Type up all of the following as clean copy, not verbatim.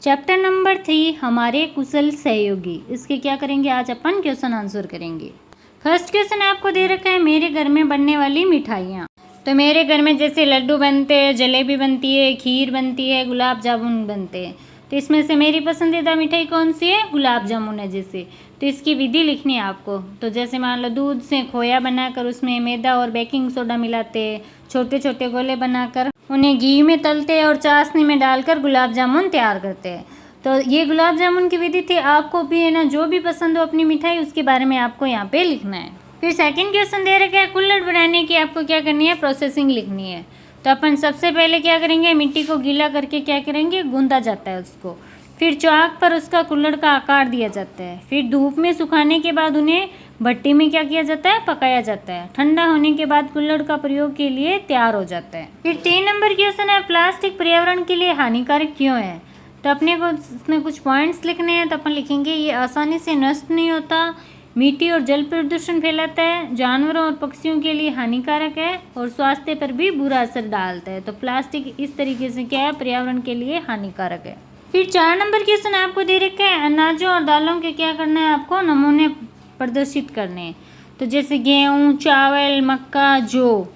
Chapter number 3 हमारे कुशल सहयोगी। इसके क्या करेंगे, आज अपन क्वेश्चन आंसर करेंगे। फर्स्ट क्वेश्चन आपको दे रखा है, मेरे घर में बनने वाली मिठाइयाँ। तो मेरे घर में जैसे लड्डू बनते हैं, जलेबी बनती है, खीर बनती है, गुलाब जामुन बनते हैं। तो इसमें से मेरी पसंदीदा मिठाई कौन सी है, गुलाब जामुन है जैसे। तो इसकी विधि लिखनी है आपको। तो जैसे मान लो दूध से खोया बनाकर उसमें मैदा और बेकिंग सोडा मिलाते हैं, छोटे छोटे गोले बनाकर उन्हें घी में तलते हैं और चाशनी में डालकर गुलाब जामुन तैयार करते हैं। तो ये गुलाब जामुन की विधि थी। आपको भी है ना, जो भी पसंद हो अपनी मिठाई उसके बारे में आपको यहाँ पे लिखना है। फिर सेकंड क्वेश्चन दे रखा है, कुल्हड़ बनाने की आपको क्या करनी है, प्रोसेसिंग लिखनी है। तो अपन सबसे पहले क्या करेंगे, मिट्टी को गीला करके क्या करेंगे, गूंदा जाता है उसको। फिर चाक पर उसका कुल्हड़ का आकार दिया जाता है। फिर धूप में सुखाने के बाद उन्हें भट्टी में क्या किया जाता है, पकाया जाता है। ठंडा होने के बाद कुल्हड़ का प्रयोग के लिए तैयार हो जाता है। फिर 3 नंबर क्वेश्चन है, प्लास्टिक पर्यावरण के लिए हानिकारक क्यों है। तो अपने को इसमें कुछ पॉइंट्स लिखने हैं। तो अपन लिखेंगे, ये आसानी से नष्ट नहीं होता, मिट्टी और जल प्रदूषण फैलाता है, जानवरों और पक्षियों के लिए हानिकारक है और स्वास्थ्य पर भी बुरा असर डालता है। तो प्लास्टिक इस तरीके से क्या है, पर्यावरण के लिए हानिकारक है। फिर 4 नंबर क्वेश्चन आपको दे रखा है, अनाजों और दालों के क्या करना है, आपको नमूने प्रदर्शित करने हैं। तो जैसे गेहूँ, चावल, मक्का, जौ,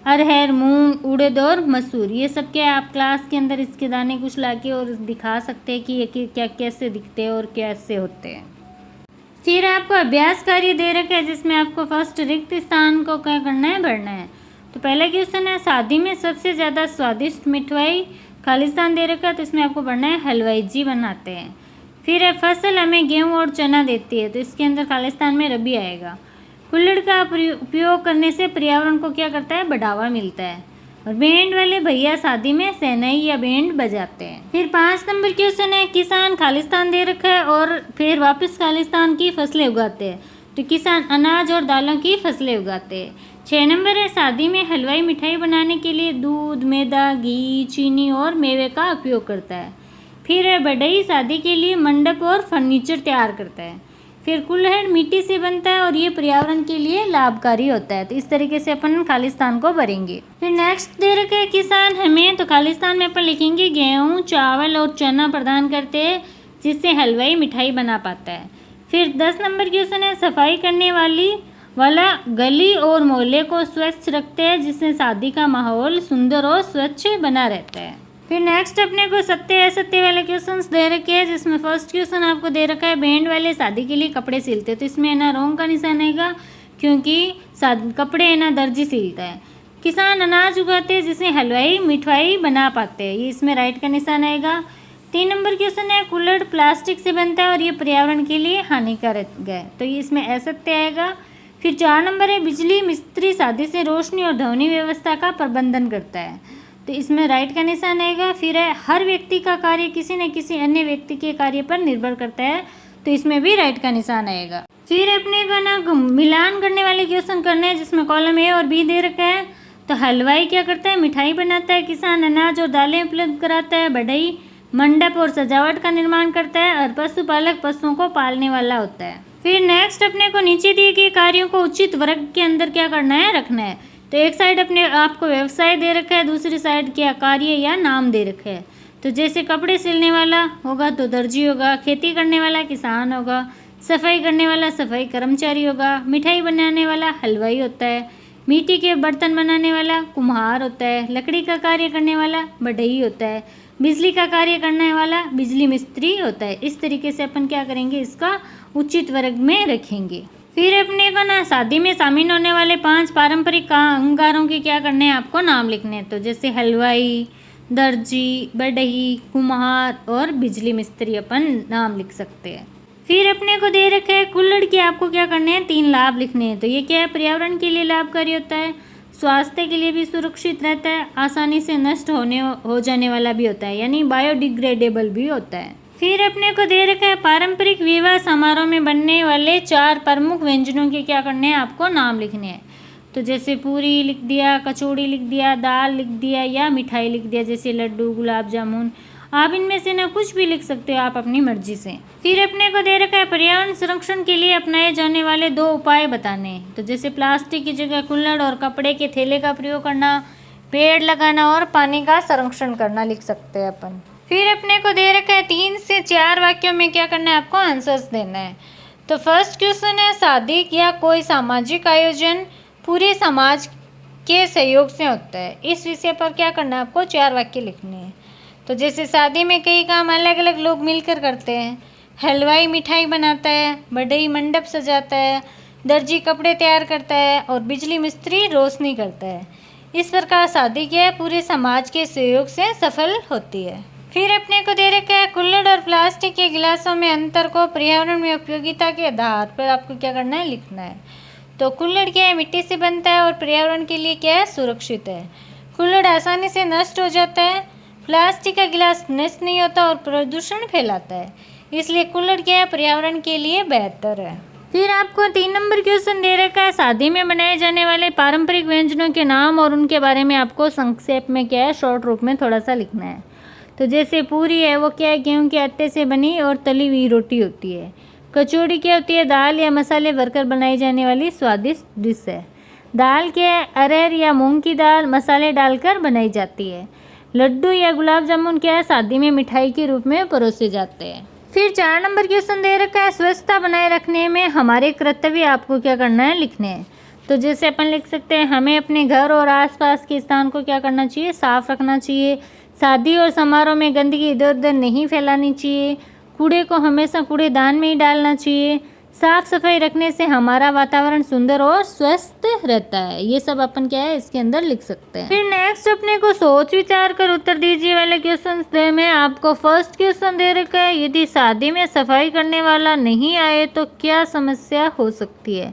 अरहर, मूंग, उड़द और मसूर, ये सब क्या है, आप क्लास के अंदर इसके दाने कुछ लाके और दिखा सकते हैं कि ये क्या कैसे दिखते हैं और कैसे होते हैं। फिर आपको अभ्यास कार्य दे रखा है जिसमें आपको फर्स्ट रिक्त स्थान को क्या करना है, भरना है। तो पहला क्वेश्चन है, शादी में सबसे ज़्यादा स्वादिष्ट मिठाई खालिस्तान दे रखा है। तो इसमें आपको पढ़ना है, हलवाई जी बनाते हैं। फिर है, फसल हमें गेहूँ और चना देती है। तो इसके अंदर खालिस्तान में रबी आएगा। कुल्हड़ का उपयोग करने से पर्यावरण को क्या करता है, बढ़ावा मिलता है। और बैंड वाले भैया शादी में शहनाई या बैंड बजाते हैं। फिर 5 नंबर क्वेश्चन है, किसान खालिस्तान दे रखा है और फिर वापस खालिस्तान की फसलें उगाते हैं। तो किसान अनाज और दालों की फसलें उगाते हैं। 6 नंबर है, शादी में हलवाई मिठाई बनाने के लिए दूध, मैदा, घी, चीनी और मेवे का उपयोग करता है। फिर है, बढ़ई शादी के लिए मंडप और फर्नीचर तैयार करता है। फिर कुल्हड़ मिट्टी से बनता है और ये पर्यावरण के लिए लाभकारी होता है। तो इस तरीके से अपन खालिस्तान को भरेंगे। फिर नेक्स्ट दे रखे है, किसान हमें। तो खालिस्तान में अपन लिखेंगे, गेहूँ, चावल और चना प्रदान करते हैं जिससे हलवाई मिठाई बना पाता है। फिर 10 नंबर क्वेश्चन है, सफाई करने वाला गली और मोहल्ले को स्वच्छ रखते हैं जिससे शादी का माहौल सुंदर और स्वच्छ बना रहता है। फिर नेक्स्ट अपने को सत्य असत्य वाले क्वेश्चंस दे रखे हैं जिसमें फर्स्ट क्वेश्चन आपको दे रखा है, बैंड वाले शादी के लिए कपड़े सिलते हैं। तो इसमें है ना रॉन्ग का निशान आएगा क्योंकि कपड़े है ना दर्जी सिलता है। किसान अनाज उगाते हैं जिससे हलवाई मिठाई बना पाते हैं, ये इसमें राइट का निशान आएगा। 3 नंबर क्वेश्चन है, कुल्हड़ प्लास्टिक से बनता है और ये पर्यावरण के लिए हानिकारक है। तो ये इसमें असत्य आएगा। फिर 4 नंबर है, बिजली मिस्त्री शादी से रोशनी और ध्वनि व्यवस्था का प्रबंधन करता है। तो इसमें राइट का निशान आएगा। फिर है, हर व्यक्ति का कार्य किसी न किसी अन्य व्यक्ति के कार्य पर निर्भर करता है। तो इसमें भी राइट का निशान आएगा। फिर अपने को ना मिलान करने वाले क्वेश्चन करने हैं जिसमें कॉलम ए और बी दे रखा है। तो हलवाई क्या करता है, मिठाई बनाता है। किसान अनाज और दालें उपलब्ध कराता है। बढ़ई मंडप और सजावट का निर्माण करता है और पशुपालक पशुओं को पालने वाला होता है। फिर नेक्स्ट अपने को नीचे दिए गए कार्यों को उचित वर्ग के अंदर क्या करना है, रखना है। तो एक साइड अपने आपको व्यवसाय दे रखा है, दूसरी साइड क्या कार्य या नाम दे रखा है। तो जैसे कपड़े सिलने वाला होगा तो दर्जी होगा, खेती करने वाला किसान होगा, सफाई करने वाला सफाई कर्मचारी होगा, मिठाई बनाने वाला हलवाई होता है, मिट्टी के बर्तन बनाने वाला कुम्हार होता है, लकड़ी का कार्य करने वाला बढ़ई होता है, बिजली का कार्य करने वाला बिजली मिस्त्री होता है। इस तरीके से अपन क्या करेंगे, इसका उचित वर्ग में रखेंगे। फिर अपने को ना शादी में शामिल होने वाले 5 पारंपरिक कामगारों के क्या करने हैं, आपको नाम लिखने हैं। तो जैसे हलवाई, दर्जी, बढ़ई, कुम्हार और बिजली मिस्त्री अपन नाम लिख सकते हैं। फिर अपने को दे रखा है, कुल्हड़ के आपको क्या करने हैं, 3 लाभ लिखने हैं। तो ये क्या है, पर्यावरण के लिए लाभकारी होता है, स्वास्थ्य के लिए भी सुरक्षित रहता है, आसानी से नष्ट हो जाने वाला भी होता है, यानी बायोडिग्रेडेबल भी होता है। फिर अपने को दे रखा है, पारंपरिक विवाह समारोह में बनने वाले 4 प्रमुख व्यंजनों के क्या करने हैं, आपको नाम लिखने हैं। तो जैसे पूरी लिख दिया, कचौड़ी लिख दिया, दाल लिख दिया या मिठाई लिख दिया जैसे लड्डू, गुलाब जामुन। आप इनमें से ना कुछ भी लिख सकते हो आप अपनी मर्जी से। फिर अपने को दे रखा है, पर्यावरण संरक्षण के लिए अपनाए जाने वाले 2 उपाय बताने। तो जैसे प्लास्टिक की जगह कुल्हड़ और कपड़े के थैले का प्रयोग करना, पेड़ लगाना और पानी का संरक्षण करना लिख सकते हैं अपन। फिर अपने को दे रखा है 3 4 वाक्यों में क्या करना है आपको आंसर्स देना है। तो फर्स्ट क्वेश्चन है, शादी या कोई सामाजिक आयोजन पूरे समाज के सहयोग से होता है। इस विषय पर क्या करना है आपको 4 वाक्य लिखने हैं। तो जैसे शादी में कई काम अलग अलग लोग मिलकर करते हैं। हलवाई मिठाई बनाता है, बढ़ई मंडप सजाता है, दर्जी कपड़े तैयार करता है और बिजली मिस्त्री रोशनी करता है। इस प्रकार शादी क्या है पूरे समाज के सहयोग से सफल होती है। फिर अपने को दे रखा है, कुल्हड़ और प्लास्टिक के गिलासों में अंतर को पर्यावरण में उपयोगिता के आधार पर आपको क्या करना है लिखना है। तो कुल्हड़ क्या है मिट्टी से बनता है और पर्यावरण के लिए क्या है सुरक्षित है। कुल्हड़ आसानी से नष्ट हो जाता है। प्लास्टिक का गिलास नष्ट नहीं होता और प्रदूषण फैलाता है, इसलिए कुल्हड़ क्या है पर्यावरण के लिए बेहतर है। फिर आपको 3 नंबर क्वेश्चन दे रखा है, शादी में बनाए जाने वाले पारंपरिक व्यंजनों के नाम और उनके बारे में आपको संक्षेप में क्या है शॉर्ट रूप में थोड़ा सा लिखना है। तो जैसे पूरी है वो क्या है गेहूं के आटे से बनी और तली हुई रोटी होती है। कचौड़ी क्या होती है दाल या मसाले भरकर बनाई जाने वाली स्वादिष्ट डिश है। दाल क्या है अरहर या मूंग की दाल मसाले डालकर बनाई जाती है। लड्डू या गुलाब जामुन क्या है शादी में मिठाई के रूप में परोसे जाते हैं। फिर 4 नंबर क्वेश्चन दे रखा है, स्वच्छता बनाए रखने में हमारे कर्तव्य आपको क्या करना है लिखने हैं। तो जैसे अपन लिख सकते हैं, हमें अपने घर और आसपास के स्थान को क्या करना चाहिए साफ रखना चाहिए। शादी और समारोह में गंदगी इधर उधर नहीं फैलानी चाहिए। कूड़े को हमेशा कूड़ेदान में ही डालना चाहिए। साफ सफाई रखने से हमारा वातावरण सुंदर और स्वस्थ रहता है। ये सब अपन क्या है इसके अंदर लिख सकते हैं। फिर नेक्स्ट अपने को सोच विचार कर उत्तर दीजिए वाले क्वेश्चन में आपको फर्स्ट क्वेश्चन दे रखा है, यदि शादी में सफाई करने वाला नहीं आए तो क्या समस्या हो सकती है।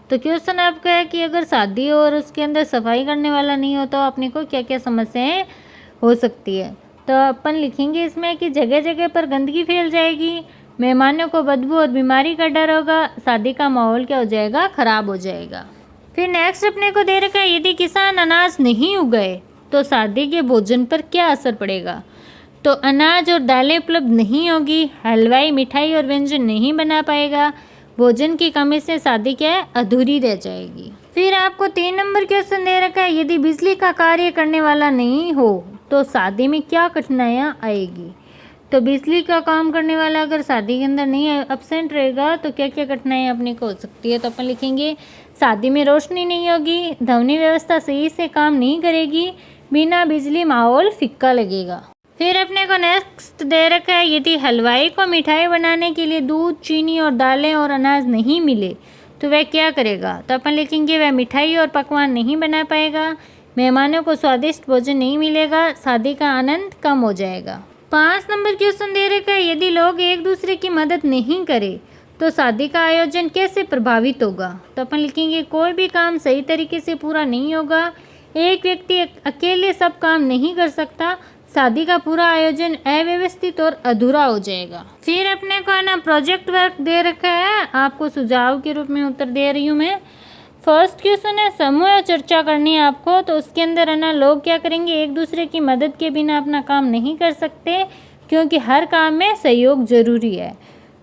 तो क्वेश्चन आपका है कि अगर शादी और उसके अंदर सफाई करने वाला नहीं हो तो अपने को क्या क्या समस्याएं हो सकती है। तो अपन लिखेंगे इसमें कि जगह जगह पर गंदगी फैल जाएगी, मेहमानों को बदबू और बीमारी का डर होगा, शादी का माहौल क्या हो जाएगा खराब हो जाएगा। फिर नेक्स्ट अपने को दे रखा है, यदि किसान अनाज नहीं उगाए तो शादी के भोजन पर क्या असर पड़ेगा। तो अनाज और दालें उपलब्ध नहीं होगी, हलवाई मिठाई और व्यंजन नहीं बना पाएगा, भोजन की कमी से शादी क्या है अधूरी रह जाएगी। फिर आपको 3 नंबर क्वेश्चन दे रखा है, यदि बिजली का कार्य करने वाला नहीं हो तो शादी में क्या कठिनाइयाँ आएगी। तो बिजली का काम करने वाला अगर शादी के अंदर नहीं एब्सेंट रहेगा तो क्या क्या कठिनाइयाँ अपने को हो सकती है। तो अपन लिखेंगे शादी में रोशनी नहीं होगी, ध्वनि व्यवस्था सही से काम नहीं करेगी, बिना बिजली माहौल फीका लगेगा। फिर अपने को नेक्स्ट दे रखा है, यदि हलवाई को मिठाई बनाने के लिए दूध चीनी और दालें और अनाज नहीं मिले तो वह क्या करेगा। तो अपन लिखेंगे वह मिठाई और पकवान नहीं बना पाएगा, मेहमानों को स्वादिष्ट भोजन नहीं मिलेगा, शादी का आनंद कम हो जाएगा। 5 नंबर क्वेश्चन दे रखा है, यदि लोग एक दूसरे की मदद नहीं करें तो शादी का आयोजन कैसे प्रभावित होगा। तो अपन लिखेंगे कोई भी काम सही तरीके से पूरा नहीं होगा, एक व्यक्ति अकेले सब काम नहीं कर सकता, शादी का पूरा आयोजन अव्यवस्थित और अधूरा हो जाएगा। फिर अपने को है ना प्रोजेक्ट वर्क दे रखा है, आपको सुझाव के रूप में उत्तर दे रही हूँ मैं। फर्स्ट क्वेश्चन है समूह चर्चा करनी है आपको, तो उसके अंदर है ना लोग क्या करेंगे एक दूसरे की मदद के बिना अपना काम नहीं कर सकते क्योंकि हर काम में सहयोग जरूरी है।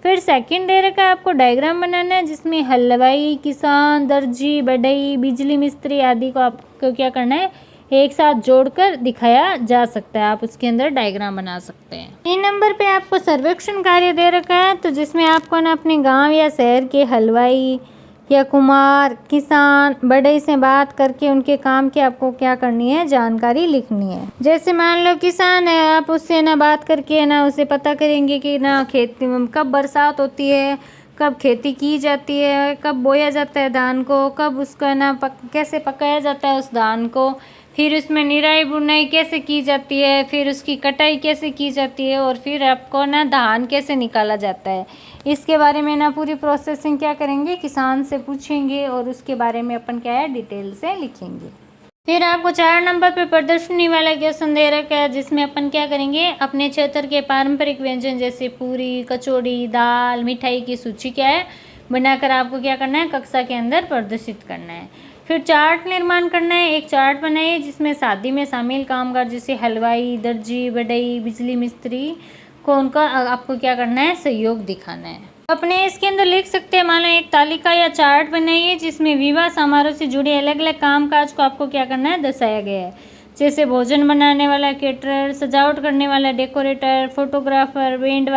फिर सेकंड दे रखा है आपको डायग्राम बनाना है जिसमें हलवाई किसान दर्जी बढ़ई बिजली मिस्त्री आदि को आपको क्या करना है एक साथ जोड़कर दिखाया जा सकता है। आप उसके अंदर डायग्राम बना सकते हैं। 3 नंबर पे आपको सर्वेक्षण कार्य दे रखा है, तो जिसमें आपको ना अपने गांव या शहर के हलवाई या कुम्हार किसान बढ़ई से बात करके उनके काम की आपको क्या करनी है जानकारी लिखनी है। जैसे मान लो किसान है, आप उससे ना बात करके ना उसे पता करेंगे कि ना खेती कब बरसात होती है, कब खेती की जाती है, कब बोया जाता है धान को, कब उसका ना कैसे पकाया जाता है उस धान को, फिर उसमें निराई बुनाई कैसे की जाती है, फिर उसकी कटाई कैसे की जाती है और फिर आपको ना धान कैसे निकाला जाता है। इसके बारे में ना पूरी प्रोसेसिंग क्या करेंगे किसान से पूछेंगे और उसके बारे में अपन क्या है डिटेल से लिखेंगे। फिर आपको 4 नंबर पे प्रदर्शनी वाला क्वेश्चन दे रखा है जिसमें अपन क्या करेंगे अपने क्षेत्र के पारंपरिक व्यंजन जैसे पूरी कचौड़ी दाल मिठाई की सूची क्या है बनाकर आपको क्या करना है कक्षा के अंदर प्रदर्शित करना है। फिर चार्ट निर्माण करना है, एक चार्ट बनाइए जिसमें शादी में शामिल कामगार जैसे हलवाई दर्जी बढ़ई बिजली मिस्त्री को उनका आपको क्या करना है सहयोग दिखाना है। अपने इसके अंदर लिख सकते हैं, मान लो एक तालिका या चार्ट बनाइए जिसमें विवाह समारोह से जुड़े अलग अलग कामकाज को आपको क्या करना है दर्शाया गया है। जैसे भोजन बनाने वाला केटरर, सजावट करने वाला डेकोरेटर, फोटोग्राफर, बैंड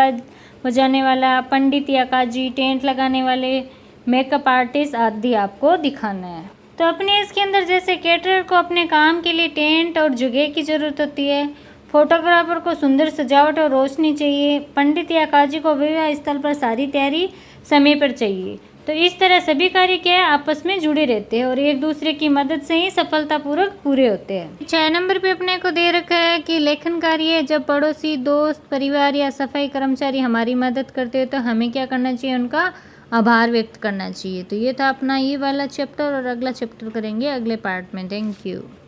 बजाने वाला, पंडित या काजी, टेंट लगाने वाले, मेकअप आर्टिस्ट आदि आपको दिखाना है। तो अपने इसके अंदर जैसे कैटरर को अपने काम के लिए टेंट और जगह की ज़रूरत होती है, फोटोग्राफर को सुंदर सजावट और रोशनी चाहिए, पंडित या काजी को विवाह स्थल पर सारी तैयारी समय पर चाहिए। तो इस तरह सभी कार्य क्या है, आपस में जुड़े रहते हैं और एक दूसरे की मदद से ही सफलतापूर्वक पूरे होते हैं। 6 नंबर पे अपने को दे रखा है कि लेखन कार्य जब पड़ोसी, दोस्त, परिवार या सफाई कर्मचारी हमारी मदद करते हैं तो हमें क्या करना चाहिए, उनका आभार व्यक्त करना चाहिए। तो ये था अपना ये वाला चैप्टर और अगला चैप्टर करेंगे अगले पार्ट में। Thank you.